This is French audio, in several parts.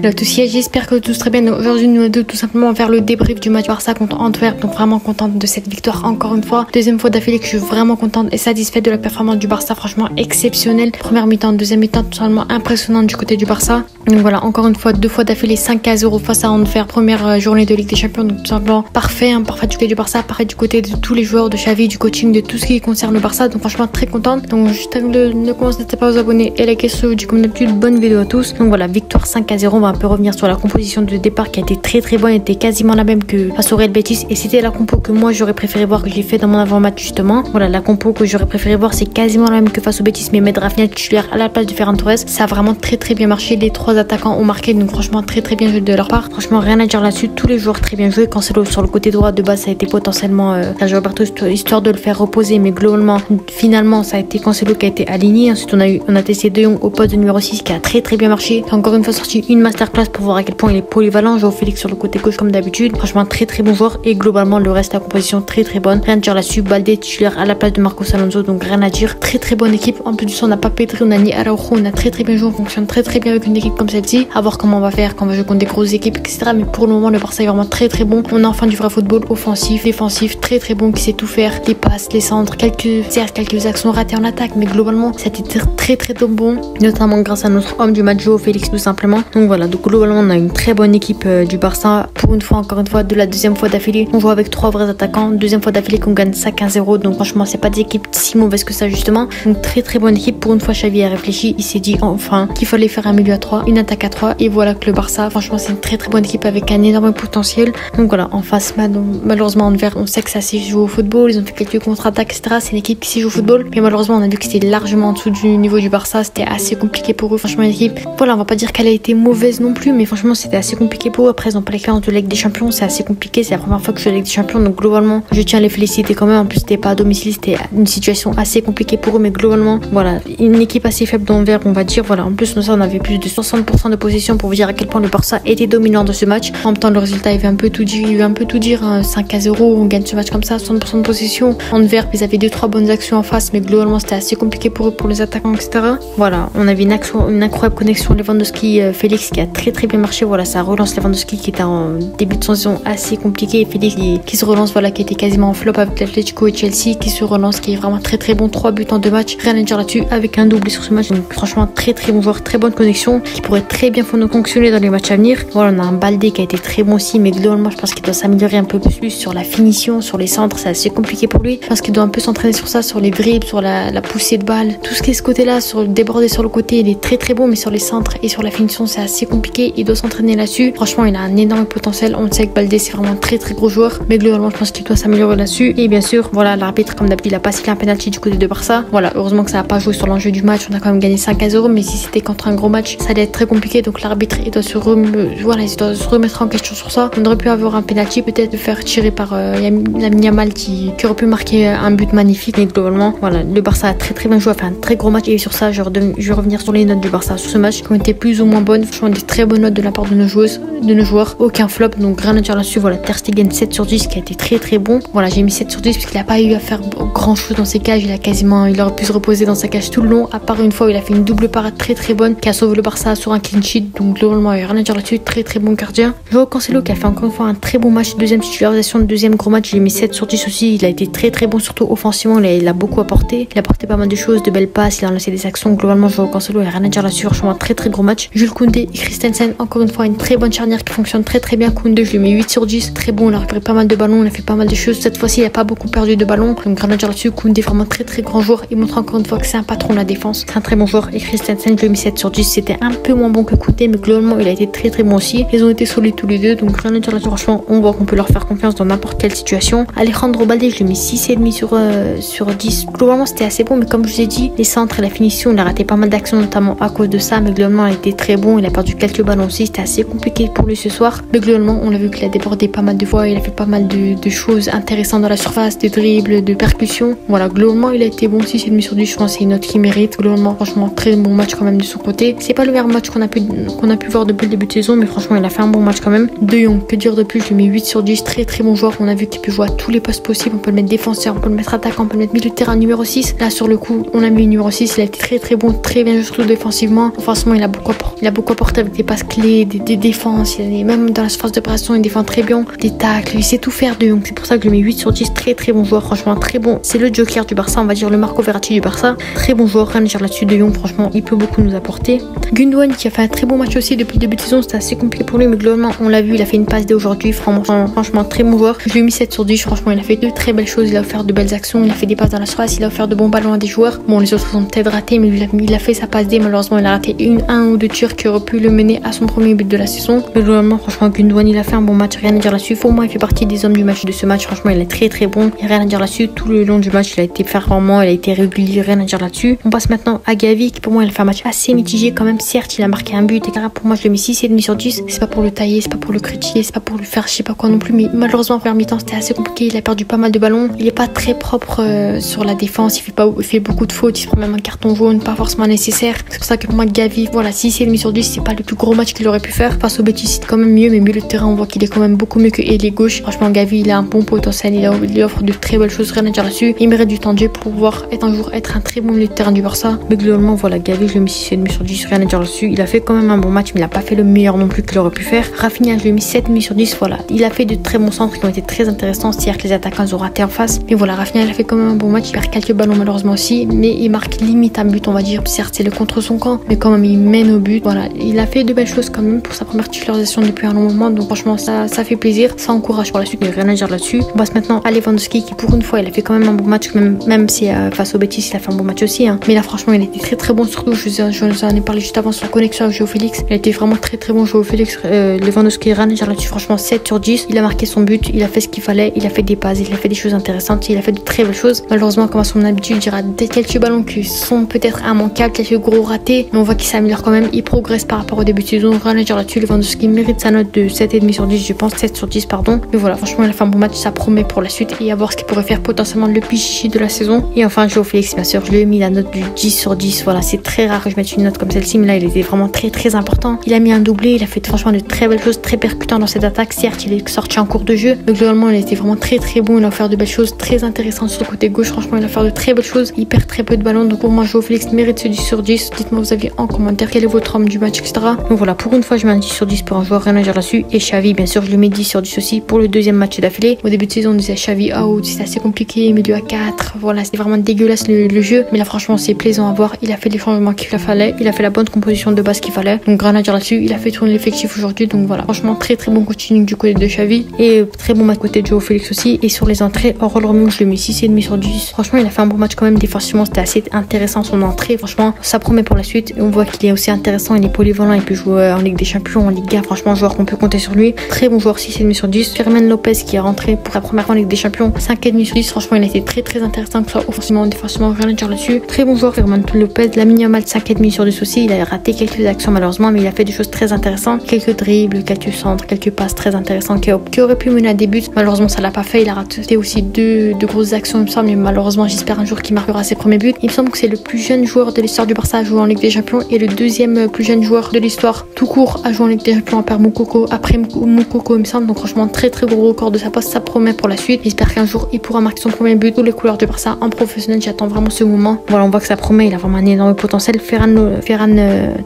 Là, tout j'espère que tout se très bien. Aujourd'hui, nous deux, tout simplement faire le débrief du match Barça contre Antwerp. Donc vraiment contente de cette victoire encore une fois. Deuxième fois d'affilée que je suis vraiment contente et satisfaite de la performance du Barça. Franchement exceptionnelle. Première mi-temps, deuxième mi-temps, totalement impressionnante du côté du Barça. Donc voilà, encore une fois, deux fois d'affilée 5-0 face à Antwerp. Première journée de Ligue des Champions. Donc tout simplement parfait, parfait du côté du Barça, parfait du côté de tous les joueurs, de Xavi, du coaching, de tout ce qui concerne le Barça. Donc franchement très contente. Donc juste avant de commencer, n'hésitez pas à vous abonner et liker ce vidéo comme d'habitude. Bonne vidéo à tous. Donc voilà, victoire 5-0. On va un peu revenir sur la composition de départ qui a été très bonne, était quasiment la même que face au Real Betis et c'était la compo que moi j'aurais préféré voir, que j'ai fait dans mon avant-match justement. Voilà, la compo que j'aurais préféré voir, c'est quasiment la même que face au Betis, mais mettre Rafinha titulaire à la place de Ferran Torres, ça a vraiment très bien marché. Les trois attaquants ont marqué, donc franchement très bien joué de leur part. Franchement rien à dire là-dessus, tous les joueurs très bien joués. Cancelo sur le côté droit de base, ça a été potentiellement Sergio Roberto histoire de le faire reposer, mais globalement finalement ça a été Cancelo qui a été aligné. Ensuite on a testé De Jong au poste de numéro 6 qui a très bien marché. Encore une fois sorti une masterclass pour voir à quel point il est polyvalent. Joao Félix sur le côté gauche comme d'habitude, franchement très bon joueur et globalement le reste de la composition très bonne. Rien à dire là-dessus. Baldé titulaire à la place de Marcos Alonso, donc rien à dire. Très bonne équipe. En plus de ça, on n'a pas Pedri, on a ni Araujo, on a très bien joué, on fonctionne très bien avec une équipe comme celle-ci. À voir comment on va faire quand on va jouer contre des grosses équipes, etc. Mais pour le moment, le Barça est vraiment très bon. On a enfin du vrai football offensif, défensif, très bon, qui sait tout faire. Les passes, les centres, quelques actions ratées en attaque, mais globalement, c'était très bon, notamment grâce à notre homme du match, Joao Félix, tout simplement. Donc voilà, donc globalement, on a une très bonne équipe du Barça. Pour une fois, encore une fois, de la deuxième fois d'affilée, on joue avec trois vrais attaquants. Deuxième fois d'affilée qu'on gagne 5-0. Donc franchement, c'est pas des équipes si mauvaises que ça justement. Donc très bonne équipe. Pour une fois, Xavi a réfléchi. Il s'est dit enfin qu'il fallait faire un milieu à 3, une attaque à 3. Et voilà que le Barça, franchement, c'est une très bonne équipe avec un énorme potentiel. Donc voilà, en face, malheureusement, Antwerp, on sait que ça s'est joué au football. Ils ont fait quelques contre-attaques, etc. C'est une équipe qui s'est jouée au football. Mais malheureusement, on a vu que c'était largement en dessous du niveau du Barça. C'était assez compliqué pour eux. Franchement, l'équipe, voilà, on va pas dire qu'elle a été mauvaise non plus, mais franchement, c'était assez compliqué pour eux. Après, ils ont pas l'expérience de Ligue des Champions, c'est assez compliqué. C'est la première fois que je joue à la Ligue des Champions, donc globalement, je tiens à les féliciter quand même. En plus, c'était pas à domicile, c'était une situation assez compliquée pour eux, mais globalement, voilà, une équipe assez faible d'Anvers, on va dire. Voilà, en plus, nous, on avait plus de 60% de possession pour vous dire à quel point le Barça était dominant dans ce match. En même temps, le résultat, il veut un peu tout dire. 5-0, on gagne ce match comme ça, 60% de possession. Anvers, ils avaient 2-3 bonnes actions en face, mais globalement, c'était assez compliqué pour eux, pour les attaquants, etc. Voilà, on avait une incroyable connexion Lewandowski, Félix qui a très bien marché. Voilà, ça relance Lewandowski qui était en début de saison assez compliqué, et Félix qui se relance, voilà, qui était quasiment en flop avec l'Atlético et Chelsea, qui se relance, qui est vraiment très bon, 3 buts en 2 matchs, rien à dire là-dessus, avec un doublé sur ce match. Donc franchement très bon joueur, très bonne connexion, qui pourrait très bien nous fonctionner dans les matchs à venir. Voilà, on a un Baldé qui a été très bon aussi, mais globalement je pense qu'il doit s'améliorer un peu plus sur la finition, sur les centres, c'est assez compliqué pour lui. Je pense qu'il doit un peu s'entraîner sur ça, sur les dribbles, sur la poussée de balle, tout ce qui est ce côté-là, sur le déborder sur le côté, il est très bon, mais sur les centres et sur la finition c'est assez compliqué. Il doit s'entraîner là-dessus. Franchement, il a un énorme potentiel. On sait que Baldé c'est vraiment un très gros joueur, mais globalement je pense qu'il doit s'améliorer là-dessus. Et bien sûr, voilà, l'arbitre comme d'habitude il a pas sifflé un penalty du côté de Barça. Voilà, heureusement que ça a pas joué sur l'enjeu du match. On a quand même gagné 5-0, mais si c'était contre un gros match, ça allait être très compliqué. Donc l'arbitre il doit se remettre en question sur ça. On aurait pu avoir un penalty, peut-être le faire tirer par Lamine Yamal qui aurait pu marquer un but magnifique. Mais globalement, voilà, le Barça a très bien joué, a fait un très gros match. Et sur ça, je vais revenir sur les notes du Barça sur ce match qui ont été plus ou moins bonnes. Franchement, des très bonnes notes de la part de nos joueurs, aucun flop, donc rien à dire là-dessus. Voilà, Ter Stegen 7/10 qui a été très bon. Voilà, j'ai mis 7/10 parce qu'il a pas eu à faire grand chose dans ses cages. Il aurait pu se reposer dans sa cage tout le long, à part une fois où il a fait une double parade très bonne qui a sauvé le Barça sur un clean sheet. Donc globalement, il n'y a rien à dire là-dessus, très bon gardien. Joao Cancelo qui a fait encore une fois un très bon match, deuxième titularisation, deuxième gros match, j'ai mis 7/10 aussi. Il a été très bon, surtout offensivement, il a beaucoup apporté. Il a apporté pas mal de choses, de belles passes, il a lancé des actions. Globalement, Joao Cancelo, il n'y a rien à dire là-dessus, franchement très gros match. Jules Koundé et Christensen, encore une fois une très bonne charnière qui fonctionne très bien. Koundé, je lui mets 8/10, très bon, il a récupéré pas mal de ballons, il a fait pas mal de choses. Cette fois-ci, il a pas beaucoup perdu de ballons, donc rien à dire là-dessus. Koundé, vraiment très grand joueur, il montre encore une fois que c'est un patron de la défense, c'est un très bon joueur. Et Christensen, je lui ai mis 7/10, c'était un peu moins bon que Koundé, mais globalement, il a été très bon aussi. Ils ont été solides tous les deux, donc rien à dire là-dessus, franchement, on voit qu'on peut leur faire confiance dans n'importe quelle situation. Alejandro Baldé, je lui ai mis 6,5 sur 10. Globalement, c'était assez bon, mais comme je vous ai dit, les centres et la finition, il a raté pas mal d'actions, notamment à cause de ça, mais globalement, il a été très bon. Il a perdu quelques ballons aussi, c'était assez compliqué pour lui ce soir, mais globalement, on l'a vu qu'il a débordé pas mal de fois, il a fait pas mal de choses intéressantes dans la surface, de dribbles, de percussions. Voilà, globalement, il a été bon, 6,5/10, je pense que c'est une note qu'il mérite. Globalement, franchement, très bon match quand même de son côté. C'est pas le meilleur match qu'on a pu voir depuis le début de saison, mais franchement, il a fait un bon match quand même. De Jong, que dire de plus, je lui mets 8/10, très bon joueur. On a vu qu'il peut jouer à tous les postes possibles, on peut le mettre défenseur, on peut le mettre attaquant, on peut le mettre milieu de terrain numéro 6. Là, sur le coup, on a mis numéro 6, il a été très bon, très bien, surtout défensivement. Offensivement, il a beaucoup apporté avec des passes clés, des défenses, même dans la surface d'opération, il défend très bien, des tacles, il sait tout faire de Jong. C'est pour ça que je le mets 8 sur 10, très très bon joueur, franchement très bon. C'est le Joker du Barça, on va dire le Marco Verratti du Barça. Très bon joueur, rien à dire là-dessus de Jong, franchement, il peut beaucoup nous apporter. Gundogan qui a fait un très bon match aussi depuis le début de saison, c'était assez compliqué pour lui, mais globalement, on l'a vu, il a fait une passe dès aujourd'hui, franchement très bon joueur. Je lui ai mis 7 sur 10, franchement, il a fait de très belles choses, il a offert de belles actions, il a fait des passes dans la surface, il a offert de bons ballons à des joueurs. Bon, les autres ont peut-être raté, mais il a fait sa passe D, malheureusement, il a raté un ou deux tirs qui auraient pu le mener à son premier but de la saison. Mais globalement, franchement, Gundogan, il a fait un bon match, rien à dire là-dessus. Pour moi, il fait partie des hommes du match de ce match, franchement, il est très très bon, il n'y a rien à dire là-dessus. Tout le long du match, il a été performant, il a été régulier, rien à dire là-dessus. On passe maintenant à Gavi, qui pour moi, il a fait un match assez mitigé quand même. Certes, il a marqué un but, etc. Pour moi, je le mets 6,5 sur 10. C'est pas pour le tailler, c'est pas pour le critiquer, c'est pas pour le faire je sais pas quoi non plus, mais malheureusement, en première mi-temps, c'était assez compliqué. Il a perdu pas mal de ballons. Il est pas très propre sur la défense, il fait beaucoup de fautes, il se prend même un carton jaune, pas forcément nécessaire. C'est pour ça que pour moi, Gavi, voilà, 6,5 sur 10, c'est pas le plus gros match qu'il aurait pu faire. Face au Betis, c'est quand même mieux, mais milieu de terrain, on voit qu'il est quand même beaucoup mieux que ailier gauche. Franchement, Gavi, il a un bon potentiel, il offre de très belles choses, rien à dire là-dessus. Il mérite du temps de jeu pour pouvoir être un très bon milieu de terrain du Barça. Mais globalement, voilà, Gavi, je lui ai mis 6,5 sur 10, rien à dire là-dessus. Il a fait quand même un bon match, mais il a pas fait le meilleur non plus qu'il aurait pu faire. Rafinha, je lui ai mis 7,5 sur 10, voilà. Il a fait de très bons centres qui ont été très intéressants. C'est-à-dire que les attaquants ont raté en face. Mais voilà, Rafinha, il a fait quand même un bon match. Il perd quelques ballons malheureusement aussi, mais il marque limite un but, on va dire. Certes, c'est le contre son camp, mais quand même, il mène au but. Voilà, il a fait de belles choses quand même pour sa première titularisation depuis un long moment. Donc franchement, ça fait plaisir. Ça encourage pour la suite. Il n'y a rien à dire là-dessus. On passe maintenant à Lewandowski qui, pour une fois, il a fait quand même un bon match, même si face au Betis, il a fait un bon match aussi. Hein. Mais là, franchement, il était très très bon. Surtout, je vous en ai parlé juste avant sur la connexion avec Joao Félix. Il a été vraiment très très bon, Joao Félix. Lewandowski, rien à dire là-dessus. Franchement, 7 sur 10. Il a marqué son but, il a fait ce qu'il fallait, il a fait des passes, il a fait des choses intéressantes, il a fait de très belles choses. Malheureusement, comme à son habitude, il y aura quelques ballons qui sont peut-être immanquables, quelques gros ratés, mais on voit qu'il s'améliore quand même. Il progresse par rapport au début de saison. Rien à dire là-dessus. Lewandowski mérite sa note de 7,5 sur 10, je pense, 7 sur 10, pardon. Mais voilà, franchement, il a fait un bon match, ça promet pour la suite et à voir ce qu'il pourrait faire potentiellement le pichichi de la saison. Et enfin, Joao Félix, bien sûr, je lui ai mis la note du 10 sur 10. Voilà, c'est très rare que je mette une note comme celle-ci, mais là, il était vraiment très très important. Il a mis un doublé, il a fait franchement de très belles choses, très percutant dans cette attaque. Certes, il est sorti en cours de jeu, mais globalement, il était vraiment très très bon. Il a offert de belles choses très intéressantes sur le côté gauche. Franchement, il a offert de très belles choses. Il perd très peu de ballons. Donc pour moi, Joao Félix mérite ce 10 sur 10. Dites-moi vos avis en commentaire. Quel est votre homme du match, etc. Donc voilà, pour une fois, je mets un 10 sur 10 pour un joueur, rien à dire là-dessus. Et Xavi, bien sûr, je le mets 10 sur 10 aussi pour le deuxième match d'affilée. Au début de saison, on disait Xavi out, c'était assez compliqué, milieu à 4. Voilà, c'était vraiment dégueulasse le jeu. Mais là, franchement, c'est plaisant à voir. Il a fait les changements qu'il fallait. Il a fait la bonne composition de base qu'il fallait. Donc rien à dire là-dessus. Il a fait tourner l'effectif aujourd'hui. Donc voilà, franchement, très très bon coaching du côté de Xavi. Et très bon match côté de Joao Félix aussi. Et sur les entrées, Aurel Romeu, je le mets 6,5 sur 10. Franchement, il a fait un bon match quand même. Défensivement, c'était assez intéressant son entrée. Franchement, ça promet pour la suite. Et on voit qu'il est aussi intéressant. Il est polyvalent. Il peut jouer en Ligue des Champions, en Ligue 1. Franchement, joueur qu'on peut compter sur lui. Très bon joueur, 6,5 sur 10. Fermin Lopez qui est rentré pour la première fois en Ligue des Champions, 5,5 sur 10. Franchement, il a été très très intéressant, que ce soit offensivement, défensivement, rien à dire là-dessus. Très bon joueur, Fermin Lopez. Lamine Yamal, 5,5 sur 10 aussi. Il a raté quelques actions malheureusement, mais il a fait des choses très intéressantes. Quelques dribbles, quelques centres, quelques passes très intéressantes qui auraient pu mener à des buts. Malheureusement, ça l'a pas fait. Il a raté aussi deux grosses actions, il me semble. Mais malheureusement, j'espère un jour qu'il marquera ses premiers buts. Il me semble que c'est le plus jeune joueur de l'histoire du Barça à jouer en Ligue des Champions et le deuxième plus jeune joueur de l'histoire tout court à jouer en Ligue des Champions après Moukoko, il me semble. Donc franchement, très très gros record de sa passe, ça promet pour la suite. J'espère qu'un jour il pourra marquer son premier but sous les couleurs du Barça en professionnel. J'attends vraiment ce moment. Voilà, on voit que ça promet, il a vraiment un énorme potentiel. Ferran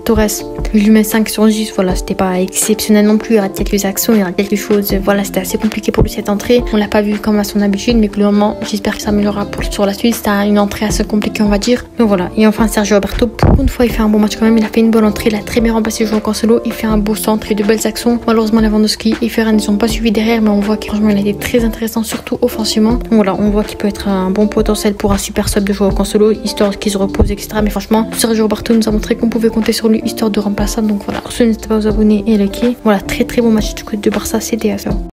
Torres, je lui mets 5 sur 10. Voilà, c'était pas exceptionnel non plus. Il y a quelques actions, il y a quelque chose. Voilà, c'était assez compliqué pour lui cette entrée. On l'a pas vu comme à son habitude, mais globalement, j'espère que ça améliorera sur la suite. C'était une entrée assez compliquée, on va dire. Donc voilà. Et enfin, Sergio Roberto, pour une fois, il fait un bon match quand même. Il a fait une bonne entrée. Il a très bien remplacé Joao Cancelo. Il fait un beau centre et de belles actions. Malheureusement, Lewandowski et Ferran ne sont pas suivis derrière, mais on voit que franchement, il a été très intéressant, surtout offensivement. Donc voilà, on voit qu'il peut être un bon potentiel pour un super sub de Joao Cancelo, histoire qu'il se repose, etc. Mais franchement, Sergio Roberto nous a montré qu'on pouvait compter sur lui, histoire de remplacer. Donc voilà. Pour ceux qui n'hésitez pas à vous abonner et liker. Voilà, très très bon match du côté de Barça, c'était à ça.